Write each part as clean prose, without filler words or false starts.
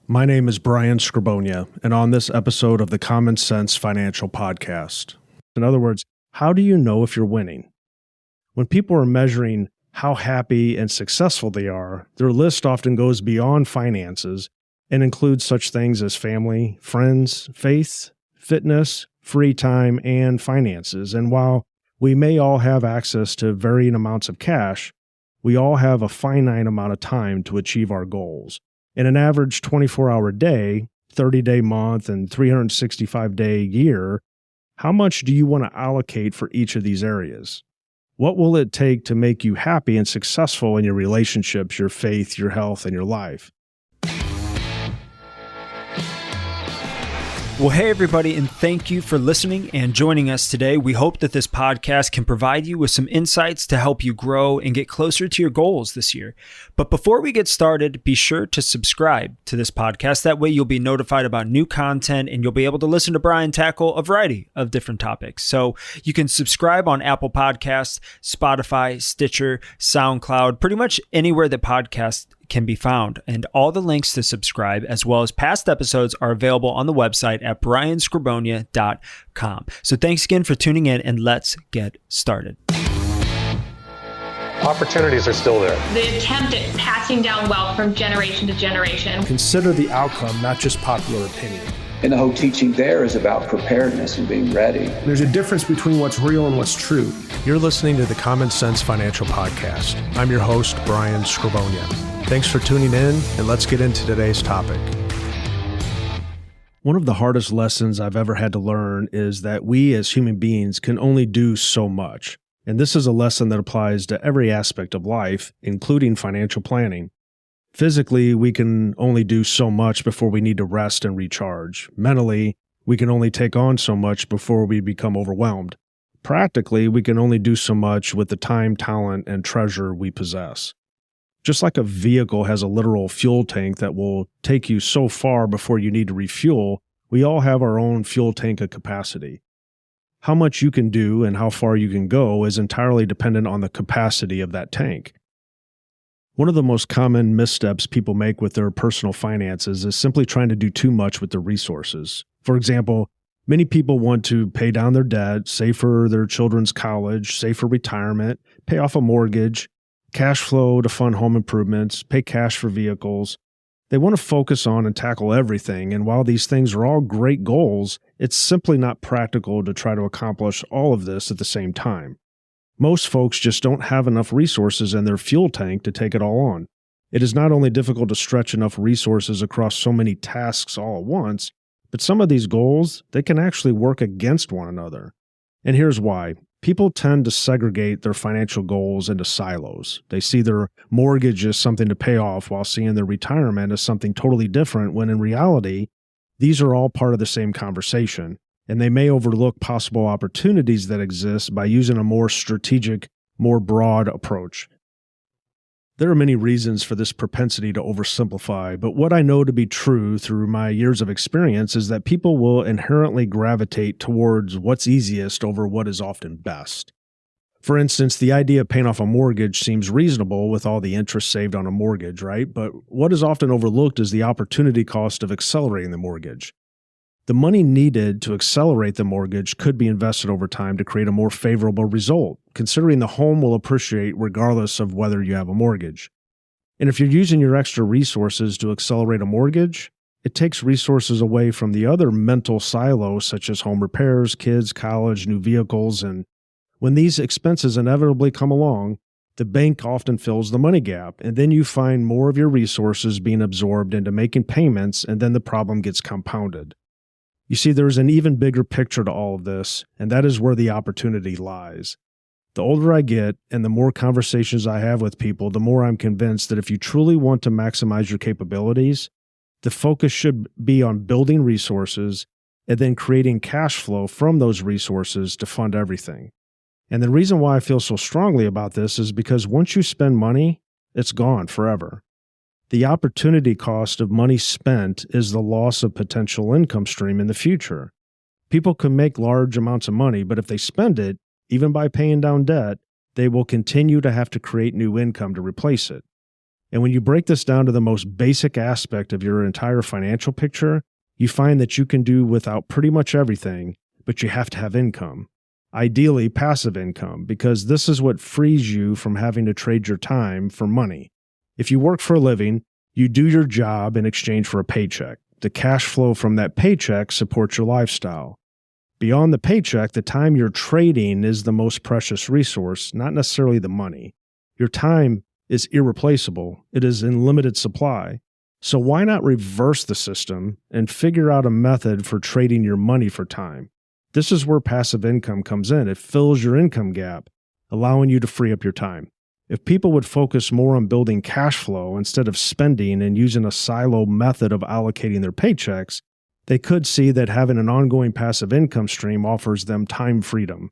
My name is Brian Scribonia, and on this episode of the Common Sense Financial Podcast. In other words, how do you know if you're winning? When people are measuring how happy and successful they are, their list often goes beyond finances and includes such things as family, friends, faith, fitness, free time, and finances. And while we may all have access to varying amounts of cash, we all have a finite amount of time to achieve our goals. In an average 24-hour day, 30-day month, and 365-day year, how much do you want to allocate for each of these areas? What will it take to make you happy and successful in your relationships, your faith, your health, and your life? Well, hey, everybody, and thank you for listening and joining us today. We hope that this podcast can provide you with some insights to help you grow and get closer to your goals this year. But before we get started, be sure to subscribe to this podcast. That way you'll be notified about new content and you'll be able to listen to Brian tackle a variety of different topics. So you can subscribe on Apple Podcasts, Spotify, Stitcher, SoundCloud, pretty much anywhere that podcasts can be found. And all the links to subscribe, as well as past episodes, are available on the website at brianscribonia.com. So thanks again for tuning in, and let's get started. Opportunities are still there. The attempt at passing down wealth from generation to generation. Consider the outcome, not just popular opinion. And the whole teaching there is about preparedness and being ready. There's a difference between what's real and what's true. You're listening to the Common Sense Financial Podcast. I'm your host, Brian Scribonia. Thanks for tuning in, and let's get into today's topic. One of the hardest lessons I've ever had to learn is that we as human beings can only do so much. And this is a lesson that applies to every aspect of life, including financial planning. Physically, we can only do so much before we need to rest and recharge. Mentally, we can only take on so much before we become overwhelmed. Practically, we can only do so much with the time, talent, and treasure we possess. Just like a vehicle has a literal fuel tank that will take you so far before you need to refuel, we all have our own fuel tank of capacity. How much you can do and how far you can go is entirely dependent on the capacity of that tank. One of the most common missteps people make with their personal finances is simply trying to do too much with their resources. For example, many people want to pay down their debt, save for their children's college, save for retirement, pay off a mortgage, cash flow to fund home improvements, pay cash for vehicles. They want to focus on and tackle everything, and while these things are all great goals, it's simply not practical to try to accomplish all of this at the same time. Most folks just don't have enough resources in their fuel tank to take it all on. It is not only difficult to stretch enough resources across so many tasks all at once, but some of these goals, they can actually work against one another. And here's why. People tend to segregate their financial goals into silos. They see their mortgage as something to pay off while seeing their retirement as something totally different, when in reality, these are all part of the same conversation, and they may overlook possible opportunities that exist by using a more strategic, more broad approach. There are many reasons for this propensity to oversimplify, but what I know to be true through my years of experience is that people will inherently gravitate towards what's easiest over what is often best. For instance, the idea of paying off a mortgage seems reasonable with all the interest saved on a mortgage, right? But what is often overlooked is the opportunity cost of accelerating the mortgage. The money needed to accelerate the mortgage could be invested over time to create a more favorable result, considering the home will appreciate regardless of whether you have a mortgage. And if you're using your extra resources to accelerate a mortgage, it takes resources away from the other mental silos such as home repairs, kids, college, new vehicles, and when these expenses inevitably come along, the bank often fills the money gap, and then you find more of your resources being absorbed into making payments, and then the problem gets compounded. You see, there's an even bigger picture to all of this, and that is where the opportunity lies. The older I get and the more conversations I have with people, the more I'm convinced that if you truly want to maximize your capabilities, the focus should be on building resources and then creating cash flow from those resources to fund everything. And the reason why I feel so strongly about this is because once you spend money, it's gone forever. The opportunity cost of money spent is the loss of potential income stream in the future. People can make large amounts of money, but if they spend it, even by paying down debt, they will continue to have to create new income to replace it. And when you break this down to the most basic aspect of your entire financial picture, you find that you can do without pretty much everything, but you have to have income. Ideally, passive income, because this is what frees you from having to trade your time for money. If you work for a living, you do your job in exchange for a paycheck. The cash flow from that paycheck supports your lifestyle. Beyond the paycheck, the time you're trading is the most precious resource, not necessarily the money. Your time is irreplaceable. It is in limited supply. So why not reverse the system and figure out a method for trading your money for time? This is where passive income comes in. It fills your income gap, allowing you to free up your time. If people would focus more on building cash flow instead of spending and using a silo method of allocating their paychecks, they could see that having an ongoing passive income stream offers them time freedom.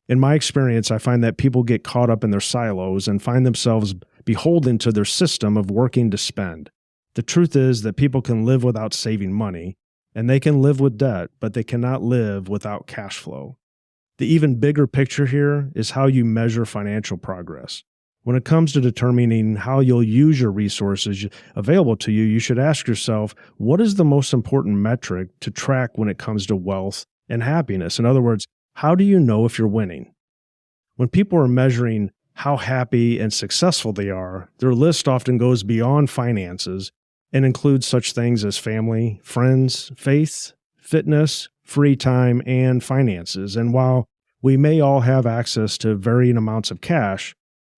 In my experience, I find that people get caught up in their silos and find themselves beholden to their system of working to spend. The truth is that people can live without saving money, and they can live with debt, but they cannot live without cash flow. The even bigger picture here is how you measure financial progress. When it comes to determining how you'll use your resources available to you, you should ask yourself, what is the most important metric to track when it comes to wealth and happiness? In other words, how do you know if you're winning? When people are measuring how happy and successful they are, their list often goes beyond finances and includes such things as family, friends, faith, fitness, free time, and finances. And while we may all have access to varying amounts of cash,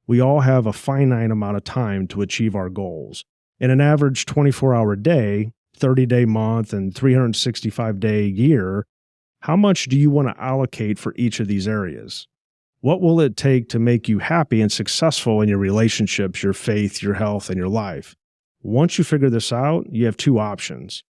we all have a finite amount of time to achieve our goals. In an average 24-hour day, 30-day month, and 365-day year, how much do you want to allocate for each of these areas? What will it take to make you happy and successful in your relationships, your faith, your health, and your life? Once you figure this out, you have two options.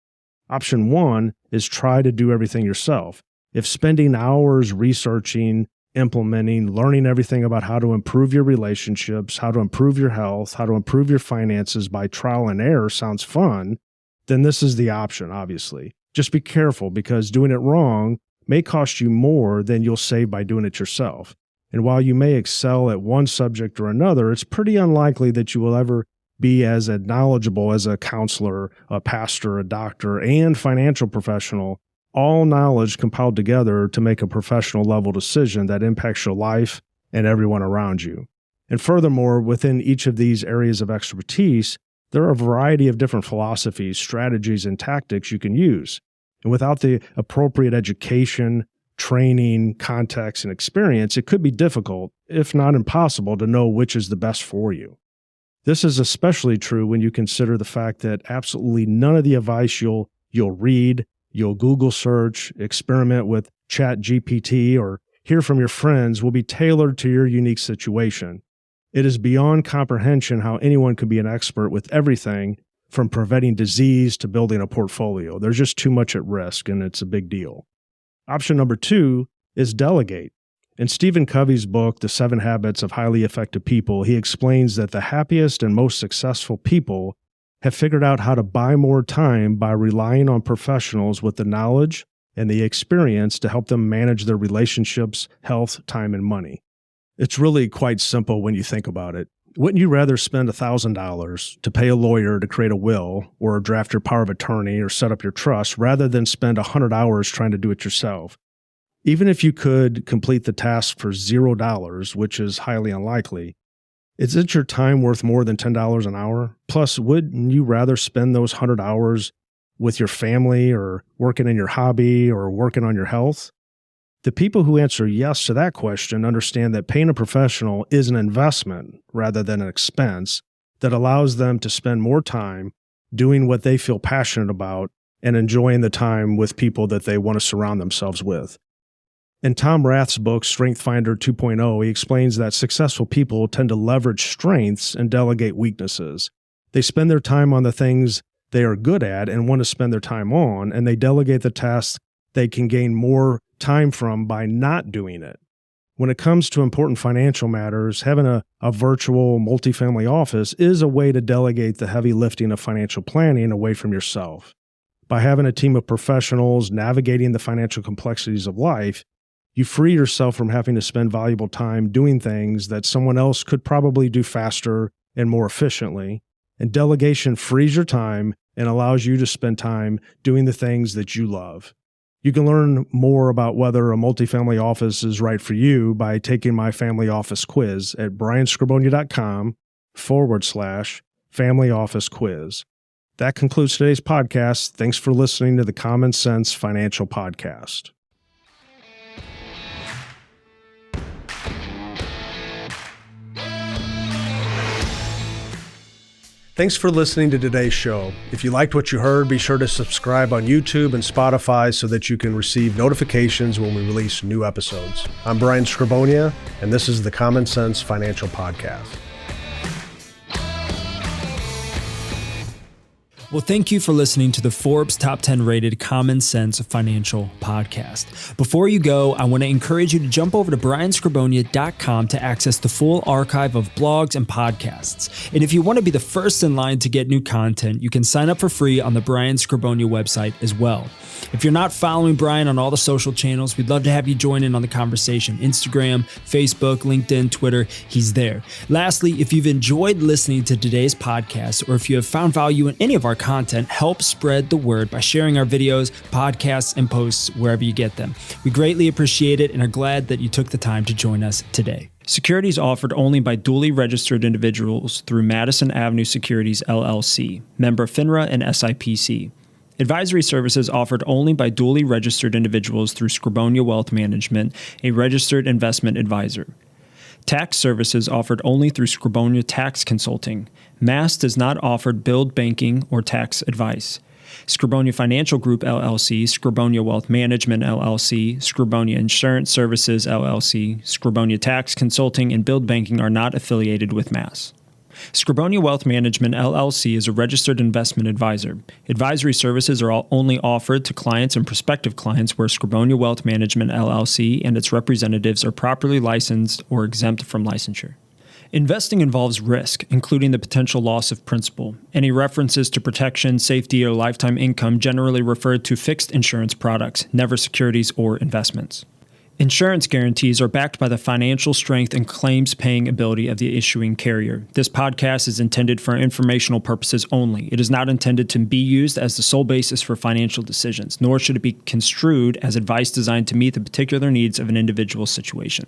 Option one is try to do everything yourself. If spending hours researching, implementing, learning everything about how to improve your relationships, how to improve your health, how to improve your finances by trial and error sounds fun, then this is the option, obviously. Just be careful, because doing it wrong may cost you more than you'll save by doing it yourself. And while you may excel at one subject or another, it's pretty unlikely that you will ever be as knowledgeable as a counselor, a pastor, a doctor, and financial professional, all knowledge compiled together to make a professional level decision that impacts your life and everyone around you. And furthermore, within each of these areas of expertise, there are a variety of different philosophies, strategies, and tactics you can use. And without the appropriate education, training, context, and experience, it could be difficult, if not impossible, to know which is the best for you. This is especially true when you consider the fact that absolutely none of the advice you'll read, you'll Google search, experiment with ChatGPT, or hear from your friends will be tailored to your unique situation. It is beyond comprehension how anyone could be an expert with everything from preventing disease to building a portfolio. There's just too much at risk, and it's a big deal. Option number two is delegate. In Stephen Covey's book, The 7 Habits of Highly Effective People, he explains that the happiest and most successful people have figured out how to buy more time by relying on professionals with the knowledge and the experience to help them manage their relationships, health, time, and money. It's really quite simple when you think about it. Wouldn't you rather spend $1,000 to pay a lawyer to create a will or draft your power of attorney or set up your trust rather than spend 100 hours trying to do it yourself? Even if you could complete the task for $0, which is highly unlikely, isn't your time worth more than $10 an hour? Plus, wouldn't you rather spend those 100 hours with your family or working in your hobby or working on your health? The people who answer yes to that question understand that paying a professional is an investment rather than an expense that allows them to spend more time doing what they feel passionate about and enjoying the time with people that they want to surround themselves with. In Tom Rath's book, Strength Finder 2.0, he explains that successful people tend to leverage strengths and delegate weaknesses. They spend their time on the things they are good at and want to spend their time on, and they delegate the tasks they can gain more time from by not doing it. When it comes to important financial matters, having a virtual multifamily office is a way to delegate the heavy lifting of financial planning away from yourself. By having a team of professionals navigating the financial complexities of life, you free yourself from having to spend valuable time doing things that someone else could probably do faster and more efficiently, And delegation frees your time and allows you to spend time doing the things that you love. You can learn more about whether a multifamily office is right for you by taking my family office quiz at brianscribonia.com/family office quiz. That concludes today's podcast. Thanks for listening to the Common Sense Financial Podcast. Thanks for listening to today's show. If you liked what you heard, be sure to subscribe on YouTube and Spotify so that you can receive notifications when we release new episodes. I'm Brian Scribonia, and this is the Common Sense Financial Podcast. Well, thank you for listening to the Forbes Top 10 rated Common Sense Financial Podcast. Before you go, I want to encourage you to jump over to brianscribonia.com to access the full archive of blogs and podcasts. And if you want to be the first in line to get new content, you can sign up for free on the Brian Scribonia website as well. If you're not following Brian on all the social channels, we'd love to have you join in on the conversation. Instagram, Facebook, LinkedIn, Twitter, he's there. Lastly, if you've enjoyed listening to today's podcast, or if you have found value in any of our content, help spread the word by sharing our videos, podcasts, and posts wherever you get them. We greatly appreciate it and are glad that you took the time to join us today. Securities offered only by duly registered individuals through Madison Avenue Securities, LLC, member FINRA and SIPC. Advisory services offered only by duly registered individuals through Scribonia Wealth Management, a registered investment advisor. Tax services offered only through Scribonia Tax Consulting. Mass does not offer billed banking or tax advice. Scribonia Financial Group, LLC, Scribonia Wealth Management, LLC, Scribonia Insurance Services, LLC, Scribonia Tax Consulting, and billed banking are not affiliated with Mass. Scribonia Wealth Management, LLC is a registered investment advisor. Advisory services are only offered to clients and prospective clients where Scribonia Wealth Management, LLC and its representatives are properly licensed or exempt from licensure. Investing involves risk, including the potential loss of principal. Any references to protection, safety, or lifetime income generally refer to fixed insurance products, never securities or investments. Insurance guarantees are backed by the financial strength and claims-paying ability of the issuing carrier. This podcast is intended for informational purposes only. It is not intended to be used as the sole basis for financial decisions, nor should it be construed as advice designed to meet the particular needs of an individual situation.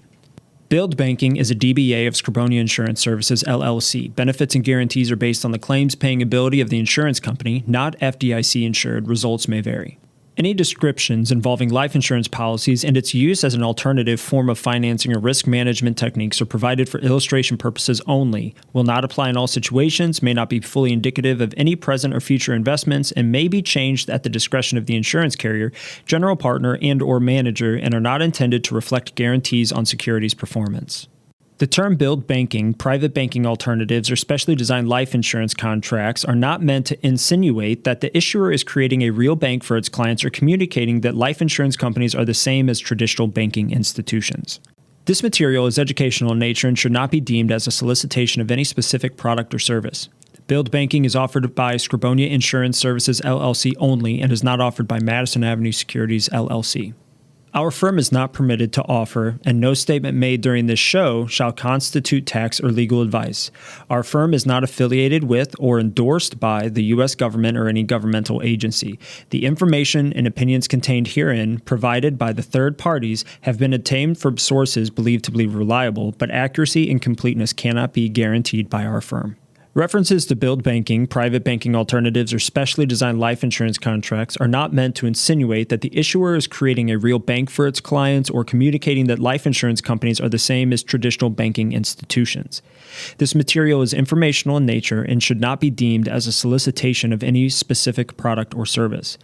Billed banking is a DBA of Scribonia Insurance Services, LLC. Benefits and guarantees are based on the claims-paying ability of the insurance company, not FDIC-insured. Results may vary. Any descriptions involving life insurance policies and its use as an alternative form of financing or risk management techniques are provided for illustration purposes only, will not apply in all situations, may not be fully indicative of any present or future investments, and may be changed at the discretion of the insurance carrier, general partner, and/or manager, and are not intended to reflect guarantees on securities performance. The term billed banking, private banking alternatives, or specially designed life insurance contracts are not meant to insinuate that the issuer is creating a real bank for its clients or communicating that life insurance companies are the same as traditional banking institutions. This material is educational in nature and should not be deemed as a solicitation of any specific product or service. Billed banking is offered by Scribonia Insurance Services, LLC only and is not offered by Madison Avenue Securities, LLC. Our firm is not permitted to offer, and no statement made during this show shall constitute tax or legal advice. Our firm is not affiliated with or endorsed by the U.S. government or any governmental agency. The information and opinions contained herein, provided by the third parties, have been obtained from sources believed to be reliable, but accuracy and completeness cannot be guaranteed by our firm. References to billed banking, private banking alternatives, or specially designed life insurance contracts are not meant to insinuate that the issuer is creating a real bank for its clients or communicating that life insurance companies are the same as traditional banking institutions. This material is informational in nature and should not be deemed as a solicitation of any specific product or service.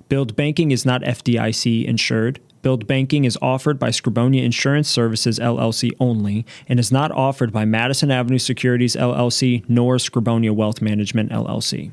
Billed banking is not FDIC insured. Billed banking is offered by Scribonia Insurance Services, LLC only, and is not offered by Madison Avenue Securities, LLC, nor Scribonia Wealth Management, LLC.